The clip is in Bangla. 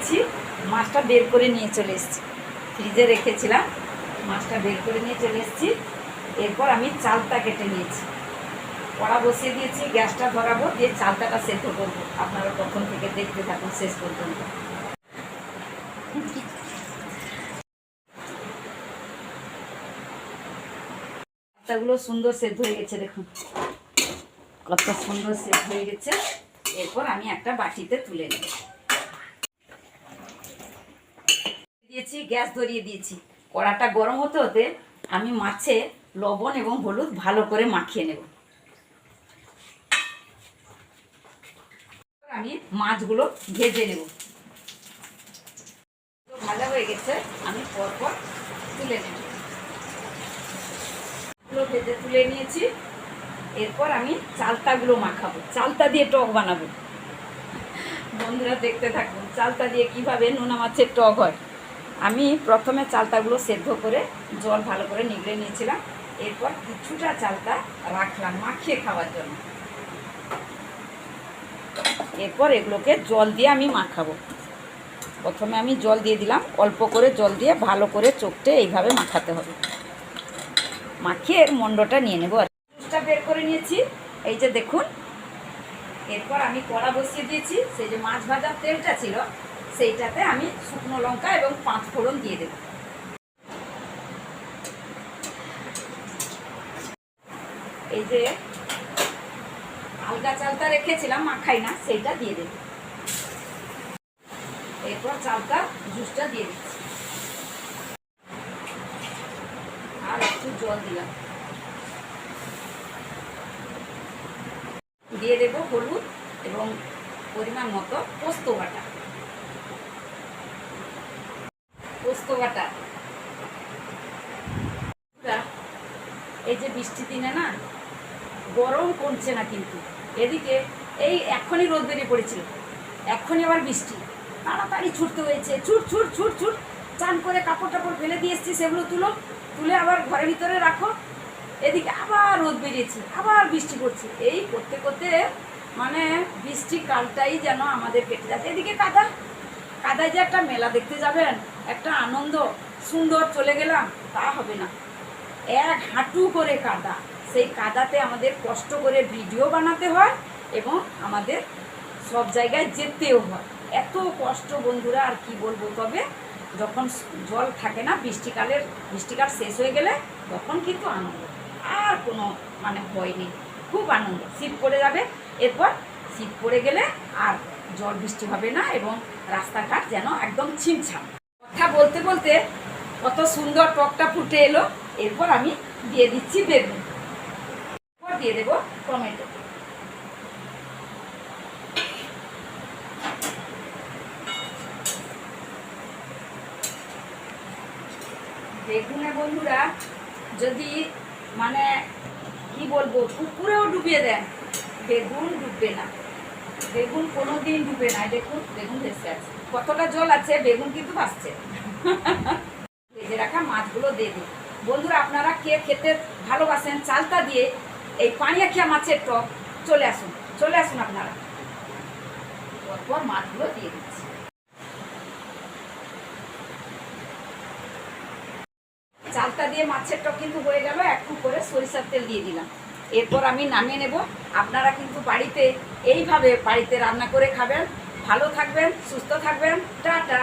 নিয়েছি, মাছটা বের করে নিয়ে চলে এসেছি। ফ্রিজে রেখেছিলাম, মাছটা বের করে নিয়ে চলে এসেছি। এরপর আমি চালটা কেটে নিয়েছি, কড়া বসিয়ে দিয়েছি, গ্যাসটা ধরাবো, দিয়ে চালটাটা সেদ্ধ করবো। আপনারা প্রথম থেকে দেখতে থাকুন শেষ পর্যন্ত। চালটাগুলো সুন্দর সেদ্ধ হয়ে গেছে, দেখুন কত সুন্দর সেদ্ধ হয়ে গেছে। এরপর আমি একটা বাটিতে তুলে নেব। দিয়েছি, গ্যাস ধরিয়ে দিয়েছি, কড়াটা গরম হতে হতে আমি মাছে লবণ এবং হলুদ ভালো করে মাখিয়ে নেব। আমি মাছগুলো ভেজে নেব। ভাজা হয়ে গেছে, আমি পরপর তুলে নেব। ভেজে তুলে নিয়েছি। এরপর আমি চালতাগুলো মাখাবো, চালতা দিয়ে টক বানাবো। বন্ধুরা দেখতে থাকুন চালতা দিয়ে কিভাবে নোনা মাছের টক হয়। আমি প্রথমে চালতাগুলো সেদ্ধ করে জল ভালো করে নিগড়ে নিয়েছিলাম। এরপর কিছুটা চালতা রাখলাম মাখিয়ে খাওয়ার জন্য। এরপর এগুলোকে জল দিয়ে আমি মাখাবো। প্রথমে আমি জল দিয়ে দিলাম, অল্প করে জল দিয়ে ভালো করে চোখটে এইভাবে মাখাতে হবে। মাখিয়ে এর মন্ডটা নিয়ে নেবো। আর জুসটা বের করে নিয়েছি, এই যে দেখুন। এরপর আমি কড়া বসিয়ে দিয়েছি, সেই যে মাছ ভাজার তেলটা ছিল সেইটাতে আমি শুকনো লঙ্কা এবং 5 ফোড়ন দিয়ে দেব। এই যে আলগা চালটা রেখেছিলাম মাখাই না, সেইটা দিয়ে দেব। এরপর চালটা জুসটা দিয়ে দিচ্ছি, আর একটু জল দিলাম। দিয়ে দেব হলুদ এবং পরিমাণ মতো পোস্ত বাটা। এই যে বৃষ্টি দিনে না, গরম কমছে না কিন্তু। এদিকে এই এখনই রোদ বেরিয়ে পড়েছিল, এখনই আবার বৃষ্টি। তাড়াতাড়ি ছুটতে হয়েছে, ছুট ছুট ছুট ছুট। চান করে কাপড় টাপড় ফেলে দিয়ে এসছি, সেগুলো তুলে আবার ঘরের ভিতরে রাখো। এদিকে আবার রোদ বেরিয়েছে, আবার বৃষ্টি পড়ছে। এই করতে করতে মানে বৃষ্টি কালটাই যেন আমাদের কেটে যাচ্ছে। এদিকে কাদায় যে একটা মেলা দেখতে যাবেন, একটা আনন্দ সুন্দর, চলে গেলাম, তা হবে না। এক হাঁটু করে কাদা, সেই কাদাতে আমাদের কষ্ট করে ভিডিও বানাতে হয় এবং আমাদের সব জায়গায় যেতেও হয়। এত কষ্ট বন্ধুরা, আর কি বলবো। তবে যখন জল থাকে না, বৃষ্টিকাল শেষ হয়ে গেলে তখন কিন্তু আনন্দ, আর কোনো মানে ভয় নেই, খুব আনন্দ। শীত পড়ে যাবে, এরপর শীত পড়ে গেলে আর জল বৃষ্টি হবে না এবং রাস্তাঘাট যেন একদম ছিমছাম। কথা বলতে বলতে কত সুন্দর টকটা ফুটে এলো। এরপর আমি দিয়ে দিচ্ছি বেগুন, এরপর দিয়ে দেবো টমেটো। বেগুনে বন্ধুরা যদি মানে কি বলবো, পুকুরেও ডুবিয়ে দেন, বেগুন ডুববে না। বেগুন কোনোদিন ডুবে না। দেখুন বেগুন ভেসে আছে, কতটা জল আছে, বেগুন কিন্তু ভাসছে। ভেজে রাখা মাছগুলো দিয়ে দিই। বন্ধুরা আপনারা কে খেতে ভালোবাসেন চালতা দিয়ে এই পানিয়াখিয়া মাছের টক, চলে আসুন আপনারা। তারপর মাছগুলো দিয়ে দিচ্ছি। চালতা দিয়ে মাছের টক কিন্তু হয়ে গেল। একটু করে সরিষার তেল দিয়ে দিলাম। এরপর আমি নামিয়ে নেব। আপনারা কিন্তু বাড়িতে এইভাবে রান্না করে খাবেন। ভালো থাকবেন, সুস্থ থাকবেন। টাটা।